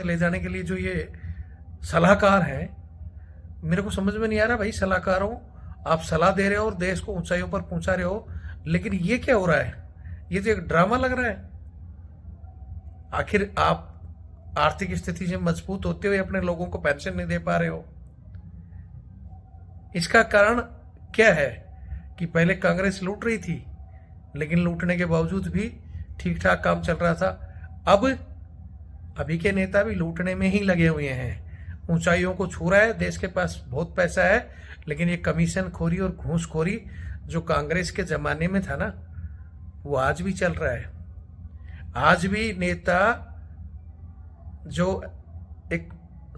ले जाने के लिए जो ये सलाहकार हैं, मेरे को समझ में नहीं आ रहा भाई। सलाहकारों, आप सलाह दे रहे हो और देश को ऊंचाइयों पर पहुंचा रहे हो, लेकिन ये क्या हो रहा है? ये तो एक ड्रामा लग रहा है। आखिर आप आर्थिक स्थिति से मजबूत होते हुए अपने लोगों को पेंशन नहीं दे पा रहे हो। इसका कारण क्या है कि पहले कांग्रेस लूट रही थी, लेकिन लूटने के बावजूद भी ठीक ठाक काम चल रहा था। अब अभी के नेता भी लूटने में ही लगे हुए हैं, ऊंचाइयों को छू रहा है। देश के पास बहुत पैसा है, लेकिन ये कमीशन खोरी और घूसखोरी जो कांग्रेस के जमाने में था ना, वो आज भी चल रहा है। आज भी नेता जो एक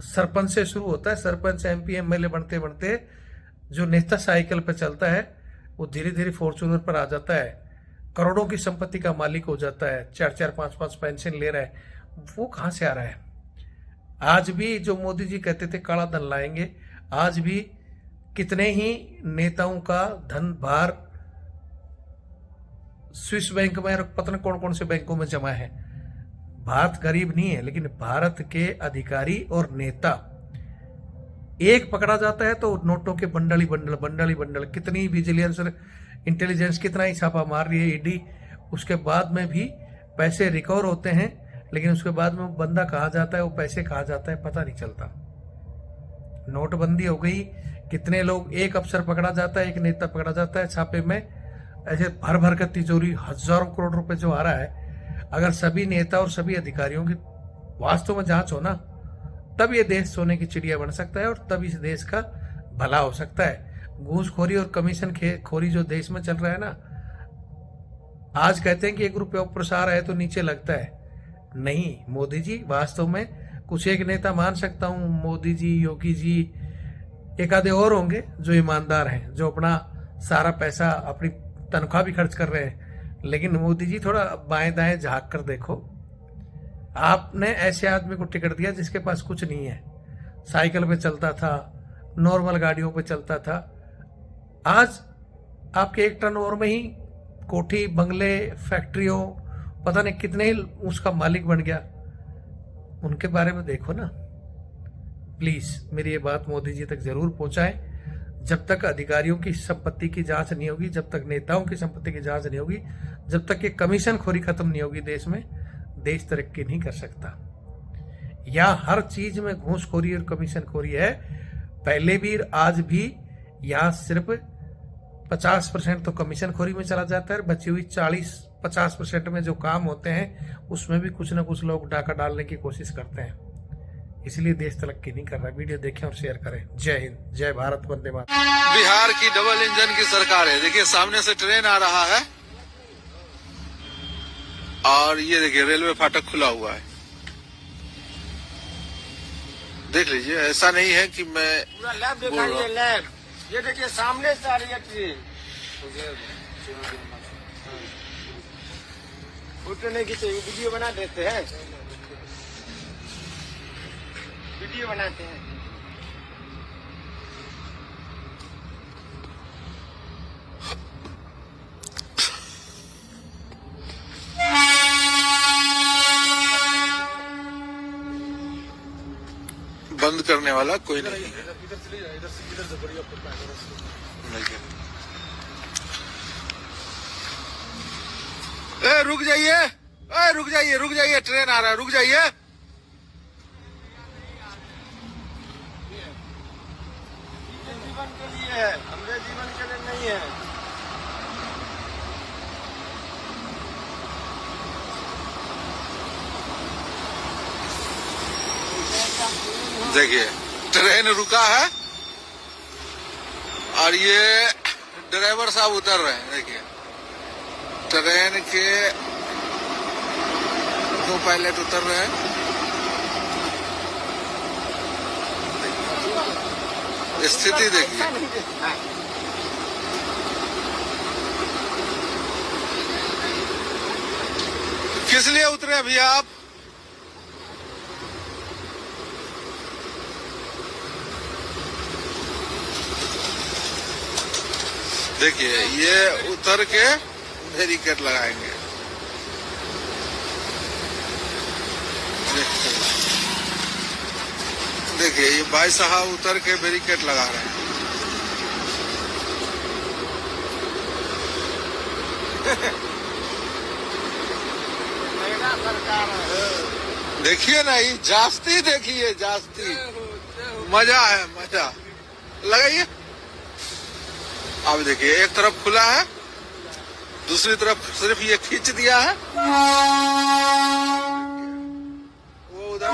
सरपंच से शुरू होता है, सरपंच MP MLA बनते बनते जो नेता साइकिल पर चलता है, वो धीरे धीरे फॉर्च्यूनर पर आ जाता है, करोड़ों की संपत्ति का मालिक हो जाता है, 4-4, 5-5 पेंशन ले रहा है। वो कहां से आ रहा है? आज भी जो मोदी जी कहते थे काला धन लाएंगे, आज भी कितने ही नेताओं का धन बाहर स्विस बैंक में और पता नहीं कौन कौन से बैंकों में जमा है। भारत गरीब नहीं है, लेकिन भारत के अधिकारी और नेता एक पकड़ा जाता है तो नोटों के बंडल ही बंडल, बंडल ही बंडल। कितनी विजिलेंस इंटेलिजेंस कितना ही छापा मार रही है ED, उसके बाद में भी पैसे रिकवर होते हैं, लेकिन उसके बाद में वो बंदा कहाँ जाता है, वो पैसे कहाँ जाता है, पता नहीं चलता। नोटबंदी हो गई, कितने लोग, एक अफसर पकड़ा जाता है, एक नेता पकड़ा जाता है छापे में, ऐसे भर भर कर तिजोरी हजारों करोड़ रुपए जो आ रहा है। अगर सभी नेता और सभी अधिकारियों की वास्तव में जांच हो ना, तब ये देश सोने की चिड़िया बन सकता है और तब इस देश का भला हो सकता है। घूसखोरी और कमीशन खोरी जो देश में चल रहा है ना, आज कहते हैं कि 1 रुपया प्रसार है तो नीचे लगता है। नहीं मोदी जी, वास्तव में कुछ एक नेता मान सकता हूं, मोदी जी, योगी जी, एक आधे और होंगे जो ईमानदार हैं, जो अपना सारा पैसा, अपनी तनख्वाह भी खर्च कर रहे हैं। लेकिन मोदी जी थोड़ा बाएं दाएं झांक कर देखो, आपने ऐसे आदमी को टिकट दिया जिसके पास कुछ नहीं है, साइकिल पे चलता था, नॉर्मल गाड़ियों पे चलता था। आज आपके 1 टर्नओवर में ही कोठी, बंगले, फैक्ट्रियों, पता नहीं कितने ही उसका मालिक बन गया। उनके बारे में देखो ना प्लीज। मेरी ये बात मोदी जी तक जरूर पहुंचाएं। जब तक अधिकारियों की संपत्ति की जांच नहीं होगी, जब तक नेताओं की संपत्ति की जांच नहीं होगी, जब तक ये कमीशन खोरी खत्म नहीं होगी देश में, देश तरक्की नहीं कर सकता। यहाँ हर चीज में घूसखोरी और कमीशन खोरी है, पहले भी आज भी। यहाँ सिर्फ 50% तो कमीशन खोरी में चला जाता है, बची हुई 40-50% में जो काम होते हैं उसमें भी कुछ ना कुछ लोग डाका डालने की कोशिश करते हैं। इसलिए देश तरक्की नहीं कर रहा। वीडियो देखें और शेयर करें। जय हिंद, जय भारत, वंदे मातरम। बिहार की डबल इंजन की सरकार है। देखिए सामने से ट्रेन आ रहा है और ये देखिए रेलवे फाटक खुला हुआ है। देख लीजिए, ऐसा नहीं है कि मैं पूरा लैब दिखाइए, लैब। ये देखिए सामने से आ रही है ट्रेन। फोटो नहीं खींचे, वीडियो बना देते हैं, वीडियो बनाते हैं। बंद करने वाला कोई नहीं है। रुक जाइए, रुक जाइए, रुक जाइए, ट्रेन आ रहा है, रुक जाइए। जीवन के लिए है, हमरे जीवन के लिए नहीं है। देखिए ट्रेन रुका है और ये ड्राइवर साहब उतर रहे हैं। देखिए ट्रेन के 2 पायलट उतर रहे हैं। स्थिति देखिए, किस लिए उतरे भैया आप? देखिए ये उतर के बैरिकेड लगाएंगे। देखिए ये भाई साहब उतर के बैरिकेड लगा रहे हैं। मेरा सरकार है। देखिए ना ये जास्ती, देखिए जास्ती, मजा है, मजा लगाइए। अब देखिए एक तरफ खुला है, दूसरी तरफ सिर्फ ये खींच दिया है, वो उधर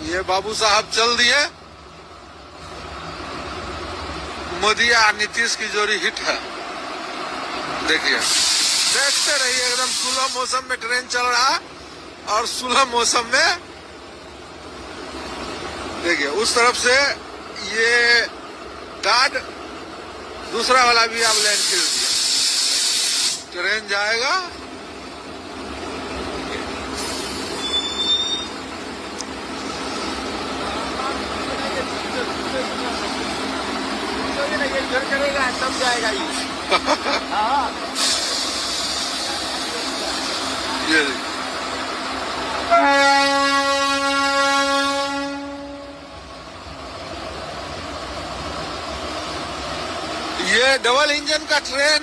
ये बाबू साहब चल दिए। मोदी और नीतीश की जोड़ी हिट है। देखिए, देखते रहिए, एकदम सुलह मौसम में ट्रेन चल रहा है और सुलह मौसम में देखिए उस तरफ से ये गार्ड, दूसरा वाला भी अब लाइन खींच दिया, ट्रेन जाएगा। ये घर करेगा तब जाएगा ये। हाँ। ये देखिए। ये डबल इंजन का ट्रेन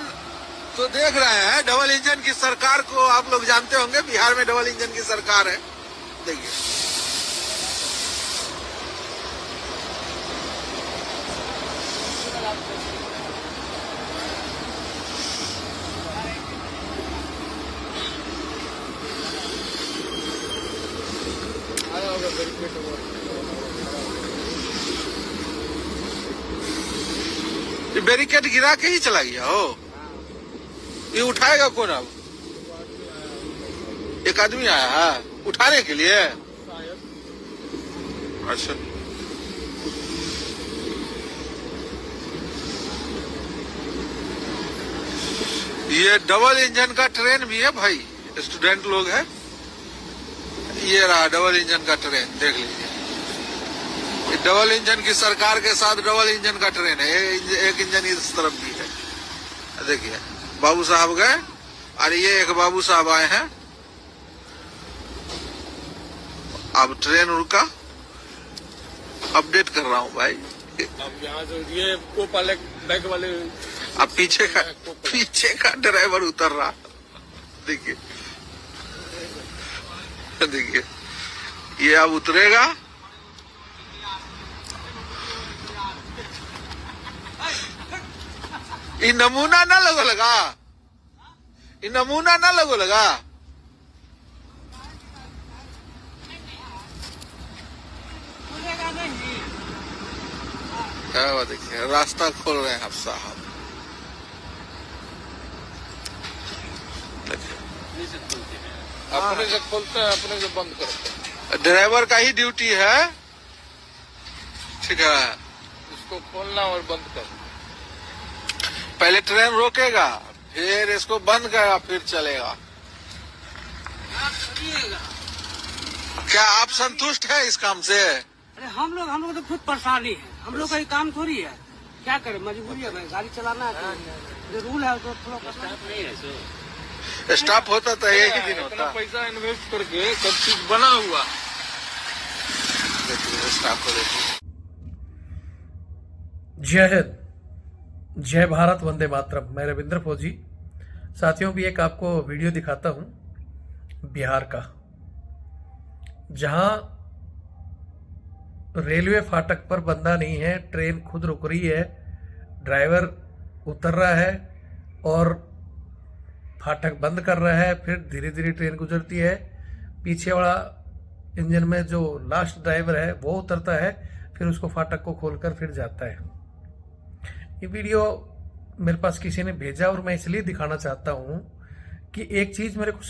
तो देख रहे हैं। डबल इंजन की सरकार को आप लोग जानते होंगे, बिहार में डबल इंजन की सरकार है। देखिए ये बैरिकेड गिरा के ही चला गया हो। ये उठाएगा कौन? अब एक आदमी आया है उठाने के लिए। अच्छा, ये डबल इंजन का ट्रेन भी है भाई, स्टूडेंट लोग है। ये रहा डबल इंजन का ट्रेन, देख लीजिए। ये डबल इंजन की सरकार के साथ डबल इंजन का ट्रेन है। एक इंजन इस तरफ भी है। देखिए बाबू साहब गए और ये एक बाबू साहब आए हैं। अब ट्रेन रुका, अपडेट कर रहा हूँ भाई। अब यहाँ से ये को वाले बैग वाले, अब पीछे का ड्राइवर उतर रहा। देखिए देखिए ये अब उतरेगा। ये नमूना ना लगो लगा, ये नमूना ना लगो लगा। क्या हुआ? देखिए रास्ता खोल रहे हैं आप साहब। अपने से खोलते हैं, अपने से बंद करते हैं। ड्राइवर का ही ड्यूटी है, ठीक है। इसको खोलना और बंद करना। पहले ट्रेन रोकेगा, फिर इसको बंद करेगा, फिर चलेगा। क्या आप संतुष्ट है इस काम से? अरे हम लोग तो खुद परेशानी है। हम लोग का ये काम थोड़ी है, क्या करें, मजबूरी है भाई, गाड़ी चलाना है। जो रूल है तो थोड़ा नहीं है। स्टाफ होता तो एक ही दिन इतना होता। पैसा इन्वेस्ट करके सब चीज बना हुआ। देखिए स्टाफ को देखिए। जय हिंद, जय भारत, वंदे मातरम। मैं रविंद्र फौजी। साथियों भी एक आपको वीडियो दिखाता हूं बिहार का, जहां रेलवे फाटक पर बंदा नहीं है, ट्रेन खुद रुक रही है, ड्राइवर उतर रहा है और फाटक बंद कर रहा है, फिर धीरे धीरे ट्रेन गुजरती है। पीछे वाला इंजन में जो लास्ट ड्राइवर है वो उतरता है, फिर उसको फाटक को खोलकर फिर जाता है। ये वीडियो मेरे पास किसी ने भेजा और मैं इसलिए दिखाना चाहता हूँ कि एक चीज़ मेरे को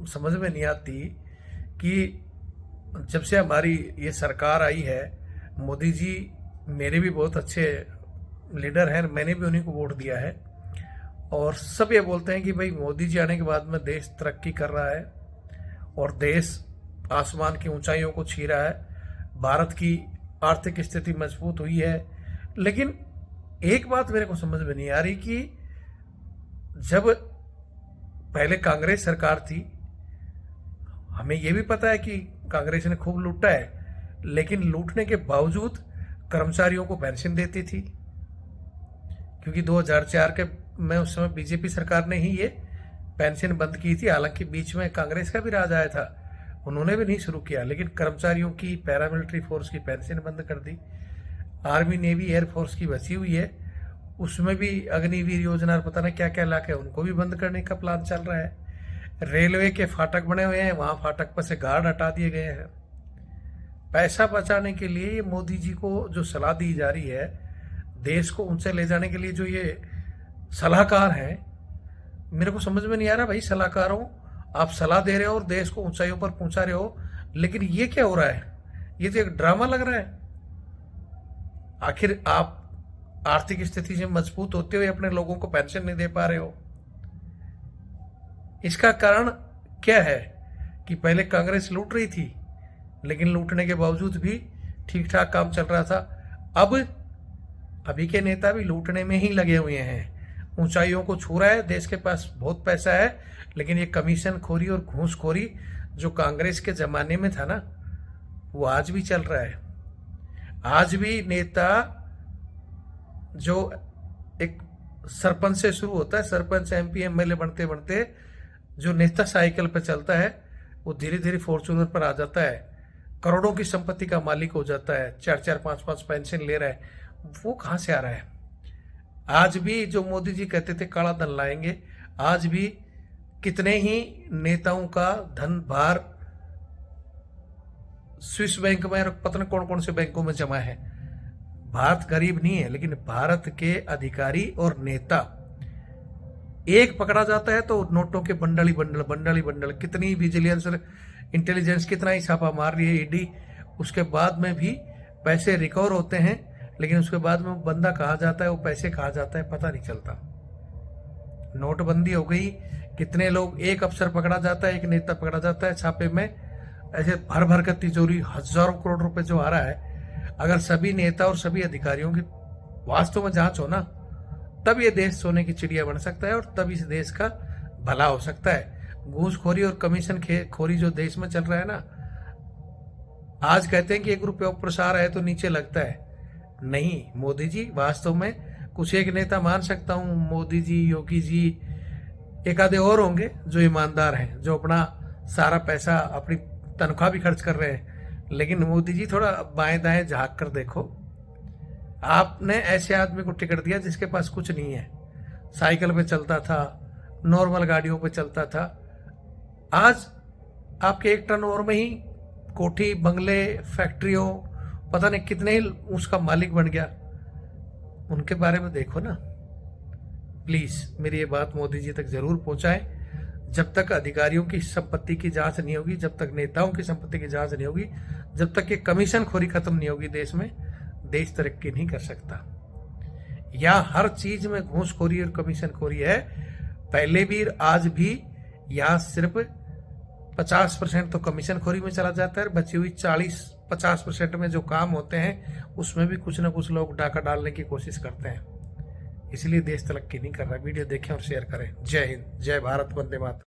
समझ में नहीं आती कि जब से हमारी ये सरकार आई है, मोदी जी मेरे भी बहुत अच्छे लीडर हैं, मैंने भी उन्हीं को वोट दिया है, और सब ये बोलते हैं कि भाई मोदी जी आने के बाद में देश तरक्की कर रहा है और देश आसमान की ऊंचाइयों को छू रहा है, भारत की आर्थिक स्थिति मजबूत हुई है। लेकिन एक बात मेरे को समझ में नहीं आ रही कि जब पहले कांग्रेस सरकार थी, हमें यह भी पता है कि कांग्रेस ने खूब लूटा है, लेकिन लूटने के बावजूद कर्मचारियों को पेंशन देती थी, क्योंकि 2004 के में उस समय बीजेपी सरकार ने ही ये पेंशन बंद की थी। हालांकि बीच में कांग्रेस का भी राज आया था, उन्होंने भी नहीं शुरू किया, लेकिन कर्मचारियों की, पैरामिलिट्री फोर्स की पेंशन बंद कर दी। आर्मी, नेवी, एयरफोर्स की बची हुई है, उसमें भी अग्निवीर योजना और पता नहीं क्या क्या लाके उनको भी बंद करने का प्लान चल रहा है। रेलवे के फाटक बने हुए हैं, वहां फाटक पर से गार्ड हटा दिए गए हैं। पैसा बचाने के लिए ये मोदी जी को जो सलाह दी जा रही है, देश को ऊंचे ले जाने के लिए जो ये सलाहकार हैं, मेरे को समझ में नहीं आ रहा भाई, सलाहकार हो आप, सलाह दे रहे हो और देश को ऊंचाइयों पर पहुंचा रहे हो, लेकिन ये क्या हो रहा है? ये तो एक ड्रामा लग रहा है। आखिर आप आर्थिक स्थिति से मजबूत होते हुए अपने लोगों को पेंशन नहीं दे पा रहे हो। इसका कारण क्या है कि पहले कांग्रेस लूट रही थी, लेकिन लूटने के बावजूद भी ठीक ठाक काम चल रहा था। अब अभी के नेता भी लूटने में ही लगे हुए हैं, ऊंचाइयों को छू रहा है। देश के पास बहुत पैसा है, लेकिन ये कमीशन खोरी और घूसखोरी जो कांग्रेस के जमाने में था ना, वो आज भी चल रहा है। आज भी नेता जो एक सरपंच से शुरू होता है, सरपंच, एमपी, एमएलए बनते बनते जो नेता साइकिल पे चलता है, वो धीरे धीरे फॉर्चूनर पर आ जाता है, करोड़ों की संपत्ति का मालिक हो जाता है, 4-4, 5-5 पेंशन ले रहा है। वो कहां से आ रहा है? आज भी जो मोदी जी कहते थे काला धन लाएंगे, आज भी कितने ही नेताओं का धन भार स्विस बैंक में और पता नहीं कौन कौन से बैंकों में जमा है। भारत गरीब नहीं है, लेकिन भारत के अधिकारी और नेता, एक पकड़ा जाता है तो नोटों के बंडल ही बंडल, बंडल ही बंडल। कितनी विजिलेंस, इंटेलिजेंस कितना ही छापा मार रही है ईडी, उसके बाद में भी पैसे रिकवर होते हैं, लेकिन उसके बाद में वो बंदा कहाँ जाता है, वो पैसे कहाँ जाता है, पता नहीं चलता। नोटबंदी हो गई, कितने लोग, एक अफसर पकड़ा जाता है, एक नेता पकड़ा जाता है छापे में, ऐसे भर भर कर तिजोरी, हजारों करोड़ रुपए जो आ रहा है। अगर सभी नेता और सभी अधिकारियों की वास्तव में जांच हो ना, तब ये देश सोने की चिड़िया बन सकता है और तब इस देश का भला हो सकता है। घूसखोरी और कमीशन खोरी जो देश में चल रहा है ना, आज कहते हैं कि 1 रुपया प्रसार है तो नीचे लगता है। नहीं मोदी जी, वास्तव में कुछ एक नेता मान सकता हूं, मोदी जी, योगी जी, एक आधे और होंगे जो ईमानदार हैं, जो अपना सारा पैसा, अपनी तनख्वाह भी खर्च कर रहे हैं। लेकिन मोदी जी थोड़ा बाएं दाएं झांक कर देखो, आपने ऐसे आदमी को टिकट दिया जिसके पास कुछ नहीं है, साइकिल पे चलता था, नॉर्मल गाड़ियों पे चलता था। आज आपके 1 टर्नओवर में ही कोठी, बंगले, फैक्ट्रियों, पता नहीं कितने ही उसका मालिक बन गया। उनके बारे में देखो ना प्लीज। मेरी ये बात मोदी जी तक जरूर पहुंचाएं। जब तक अधिकारियों की संपत्ति की जांच नहीं होगी, जब तक नेताओं की संपत्ति की जांच नहीं होगी, जब तक ये कमीशन खोरी खत्म नहीं होगी देश में, देश तरक्की नहीं कर सकता। यहाँ हर चीज में घूसखोरी और कमीशन खोरी है, पहले भी आज भी। यहाँ सिर्फ 50% तो कमीशन खोरी में चला जाता है, बची हुई 40-50% में जो काम होते हैं उसमें भी कुछ ना कुछ लोग डाका डालने की कोशिश करते हैं। इसलिए देश तरक्की नहीं कर रहा। वीडियो देखें और शेयर करें। जय हिंद, जय भारत, वंदे मातरम।